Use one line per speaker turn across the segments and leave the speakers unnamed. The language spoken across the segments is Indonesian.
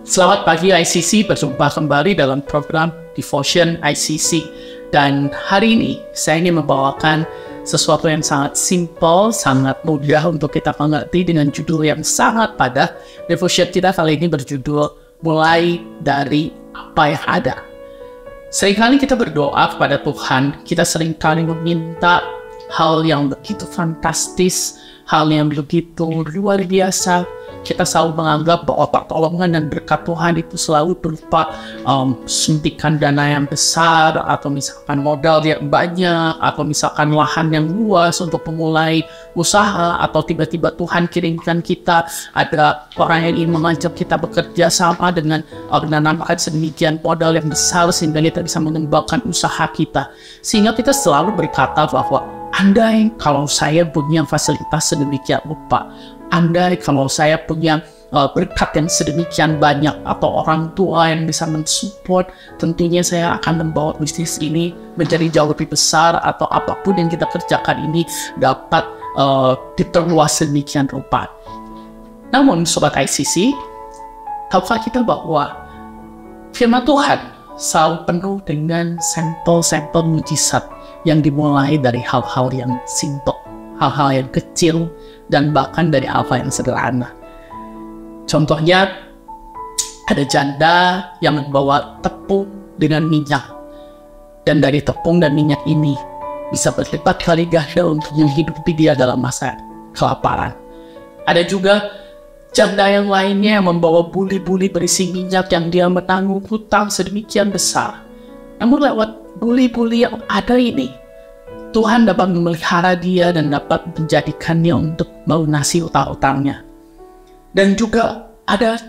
Selamat pagi ICC, berjumpa kembali dalam program Devotion ICC. Dan hari ini saya ingin membawakan sesuatu yang sangat simple, sangat mudah untuk kita mengerti dengan judul yang sangat padat. Devotion kita kali ini berjudul Mulai dari Apa Yang Ada. Seringkali kita berdoa kepada Tuhan, kita seringkali meminta hal yang begitu fantastis, hal yang begitu luar biasa. Kita selalu menganggap bahwa pertolongan dan berkat Tuhan itu selalu berupa suntikan dana yang besar, atau misalkan modal yang banyak, atau misalkan lahan yang luas untuk memulai usaha, atau tiba-tiba Tuhan kirimkan kita ada orang yang ingin mengajak kita bekerja sama dengan menanamkan sedemikian modal yang besar sehingga kita bisa mengembangkan usaha kita. Sehingga kita selalu berkata bahwa andai kalau saya punya fasilitas sedemikian rupa, andai kalau saya punya berkat yang sedemikian banyak, atau orang tua yang bisa mensupport, tentunya saya akan membawa bisnis ini menjadi jauh lebih besar, atau apapun yang kita kerjakan ini dapat diperluas sedemikian rupa. Namun Sobat ICC, tahukah kita bahwa firman Tuhan selalu penuh dengan sampel-sampel mujizat yang dimulai dari hal-hal yang simple, hal-hal yang kecil, dan bahkan dari hal-hal yang sederhana. Contohnya, ada janda yang membawa tepung dengan minyak, dan dari tepung dan minyak ini bisa berlipat kali ganda untuk menghidupi dia dalam masa kelaparan. Ada juga janda yang lainnya yang membawa buli-buli berisi minyak yang dia menanggung hutang sedemikian besar. Namun lewat buli-buli yang ada ini, Tuhan dapat memelihara dia dan dapat menjadikannya untuk melunasi utang-utangnya. Dan juga ada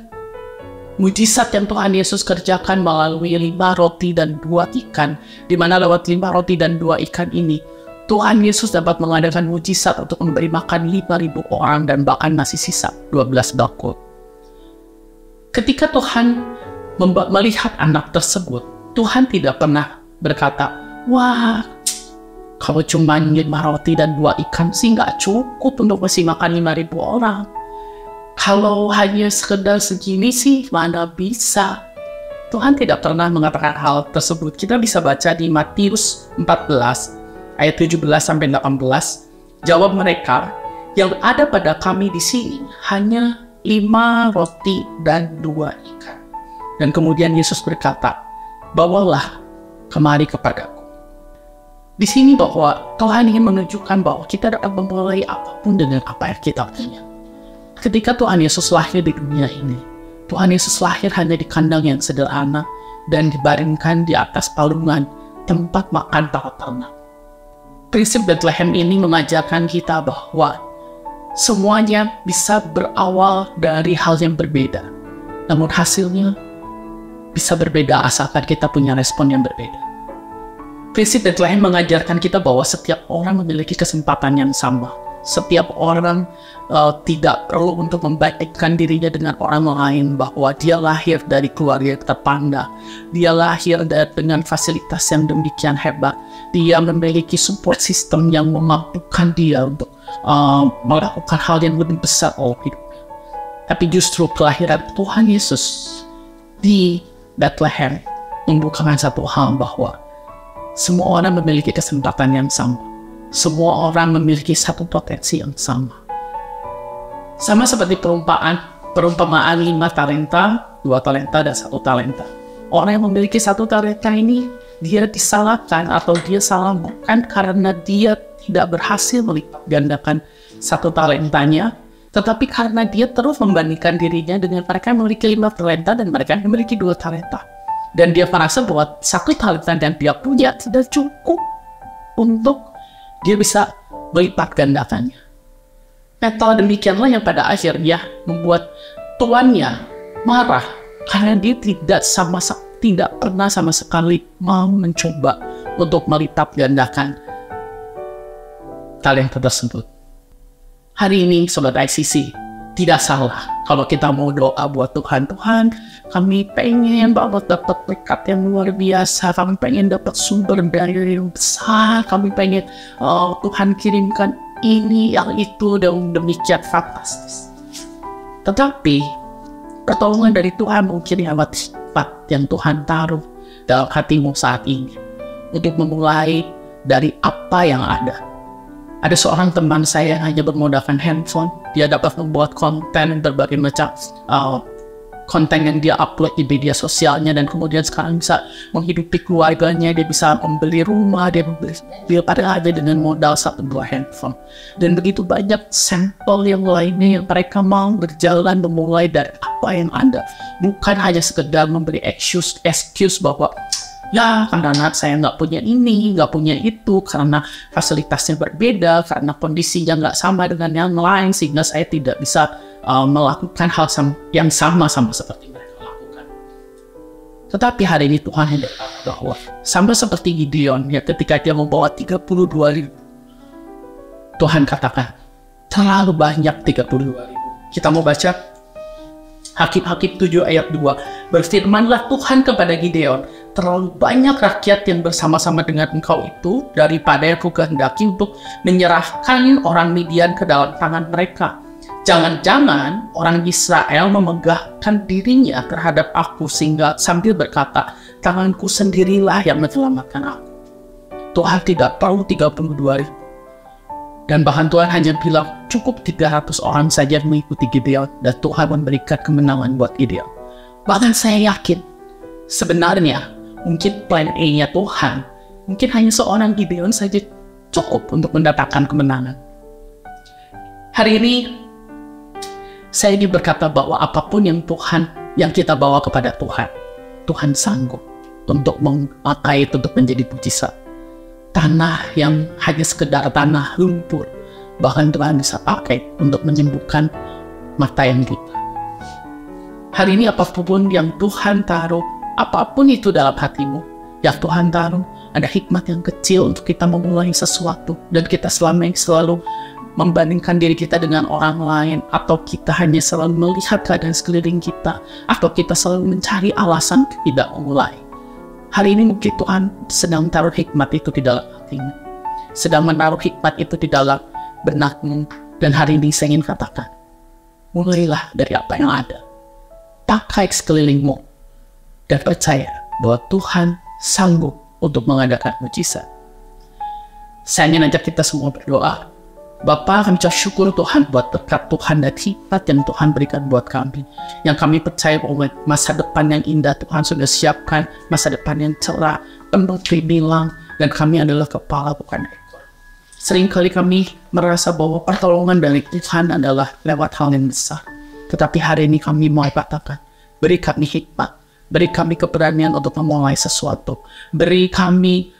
mujizat yang Tuhan Yesus kerjakan melalui 5 roti dan 2 ikan, di mana lewat 5 roti dan 2 ikan ini, Tuhan Yesus dapat mengadakan mujizat untuk memberi makan 5.000 orang dan bahkan masih sisa 12 bakul. Ketika Tuhan melihat anak tersebut, Tuhan tidak pernah berkata, "Wah, kalau cuma 5 roti dan 2 ikan sih nggak cukup untuk masih makan 5.000 orang. Kalau hanya sekedar segini sih mana bisa." Tuhan tidak pernah mengatakan hal tersebut. Kita bisa baca di Matius 14 ayat 17-18. Jawab mereka, "Yang ada pada kami di sini hanya 5 roti dan 2 ikan." Dan kemudian Yesus berkata, "Bawalah kemari kepadaku." Di sini bahwa Tuhan ingin menunjukkan bahwa kita dapat memulai apapun dengan apa yang kita punya. Ketika Tuhan Yesus lahir di dunia ini, Tuhan Yesus lahir hanya di kandang yang sederhana dan dibaringkan di atas palungan tempat makan para ternak. Prinsip Bethlehem ini mengajarkan kita bahwa semuanya bisa berawal dari hal yang berbeda, namun hasilnya bisa berbeda asalkan kita punya respon yang berbeda. Prinsip Bethlehem mengajarkan kita bahwa setiap orang memiliki kesempatan yang sama. Setiap orang tidak perlu untuk membandingkan dirinya dengan orang lain, bahwa dia lahir dari keluarga yang terpandang, dia lahir dengan fasilitas yang demikian hebat, dia memiliki support system yang memampukan dia untuk melakukan hal yang lebih besar dalam hidupnya. Tapi justru kelahiran Tuhan Yesus di Bethlehem membukakan satu hal, bahwa semua orang memiliki kesempatan yang sama. Semua orang memiliki satu potensi yang sama. Sama seperti perumpamaan 5 talenta, 2 talenta, dan 1 talenta. Orang yang memiliki 1 talenta ini, dia disalahkan atau dia salah bukan karena dia tidak berhasil melipat gandakan 1 talentanya, tetapi karena dia terus membandingkan dirinya dengan mereka yang memiliki 5 talenta dan mereka yang memiliki 2 talenta. Dan dia merasa bahwa 1 talenta yang dia punya tidak cukup untuk dia bisa melipat gandakannya. Mental demikianlah yang pada akhirnya membuat tuannya marah karena dia tidak pernah sama sekali mau mencoba untuk melipat gandakan talenta tersebut. Hari ini Sobat ICC, tidak salah kalau kita mau doa buat Tuhan, "Tuhan, kami pengen banget dapat berkat yang luar biasa, kami pengen dapat sumber daya yang besar, kami pengen Tuhan kirimkan ini, yang itu, dan demikian fantastis." Tetapi Pertolongan dari Tuhan mungkin lewat hikmat yang Tuhan taruh dalam hatimu saat ini untuk memulai dari apa yang ada. Ada seorang teman saya yang hanya bermodalkan handphone. Dia dapat membuat konten berbagai macam konten yang dia upload di media sosialnya, dan kemudian sekarang bisa menghidupi keluarganya. Dia bisa membeli rumah, dia membeli mobil pada dengan modal 1-2 handphone. Dan begitu banyak sampel yang lainnya yang mereka mau berjalan memulai dari apa yang ada. Bukan hanya sekedar memberi excuse bahwa ya, karena saya nggak punya ini, nggak punya itu, karena fasilitasnya berbeda, karena kondisinya nggak sama dengan yang lain, sehingga saya tidak bisa melakukan hal yang sama seperti mereka lakukan. Tetapi hari ini Tuhan berkata bahwa sama seperti Gideon, ya, ketika dia membawa 32.000, Tuhan katakan, terlalu banyak 32.000. Kita mau baca Hakim-Hakim 7 ayat 2. Berfirmanlah Tuhan kepada Gideon, terlalu banyak rakyat yang bersama-sama dengan engkau itu daripada yang kukehendaki untuk menyerahkan orang Midian ke dalam tangan mereka. Jangan-jangan orang Israel memegahkan dirinya terhadap aku sehingga sambil berkata, tanganku sendirilah yang menyelamatkan aku. Tuhan tidak perlu 32.000. Dan bahkan Tuhan hanya bilang cukup 300 orang saja mengikuti Gideon, dan Tuhan memberikan kemenangan buat Gideon. Bahkan saya yakin sebenarnya mungkin plan A-nya Tuhan mungkin hanya seorang Gideon saja cukup untuk mendatangkan kemenangan. Hari ini saya ingin berkata bahwa apapun yang kita bawa kepada Tuhan, Tuhan sanggup untuk memakai itu untuk menjadi mujizat. Tanah yang hanya sekedar tanah lumpur, bahkan Tuhan bisa pakai untuk menyembuhkan mata yang buta. Hari ini apapun yang Tuhan taruh, apapun itu dalam hatimu, yang Tuhan taruh, ada hikmat yang kecil untuk kita memulai sesuatu, dan kita selalu membandingkan diri kita dengan orang lain, atau kita hanya selalu melihat keadaan sekeliling kita, atau kita selalu mencari alasan tidak memulai. Hari ini mungkin Tuhan sedang taruh hikmat itu di dalam hatimu, sedang menaruh hikmat itu di dalam benakmu, dan hari ini saya ingin katakan, mulailah dari apa yang ada, pakai sekelilingmu, dan percaya bahwa Tuhan sanggup untuk mengadakan mujizat. Saya ingin ajak kita semua berdoa. Bapa, kami ucap syukur Tuhan buat berkat Tuhan dan hikmat yang Tuhan berikan buat kami. Yang kami percaya bahwa masa depan yang indah Tuhan sudah siapkan, masa depan yang cerah, penuh gemilang, dan kami adalah kepala bukan ekor. Seringkali kami merasa bahwa pertolongan dari Tuhan adalah lewat hal yang besar. Tetapi hari ini kami mau katakan, beri kami hikmat, beri kami keberanian untuk memulai sesuatu, beri kami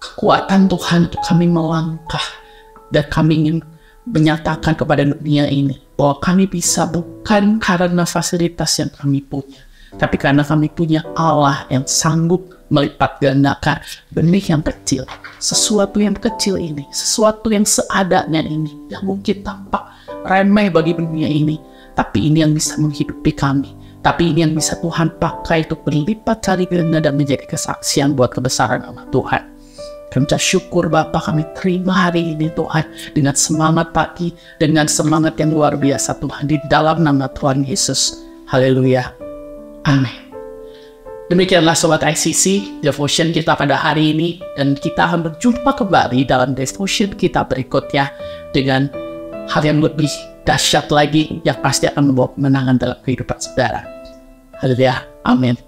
kekuatan Tuhan untuk kami melangkah. Dan kami ingin menyatakan kepada dunia ini bahwa kami bisa bukan karena fasilitas yang kami punya, tapi karena kami punya Allah yang sanggup melipat gandakan benih yang kecil. Sesuatu yang kecil ini, sesuatu yang seadanya ini, yang mungkin tampak remeh bagi dunia ini, tapi ini yang bisa menghidupi kami. Tapi ini yang bisa Tuhan pakai untuk berlipat kali ganda dan menjadi kesaksian buat kebesaran nama Tuhan. Kami ucap syukur Bapa, kami terima hari ini Tuhan dengan semangat pagi, dengan semangat yang luar biasa Tuhan, di dalam nama Tuhan Yesus. Haleluya. Amin. Demikianlah Sobat ICC, devotion kita pada hari ini, dan kita akan berjumpa kembali dalam devotion kita berikutnya dengan hal yang lebih dahsyat lagi yang pasti akan membawa kemenangan dalam kehidupan saudara. Haleluya. Amin.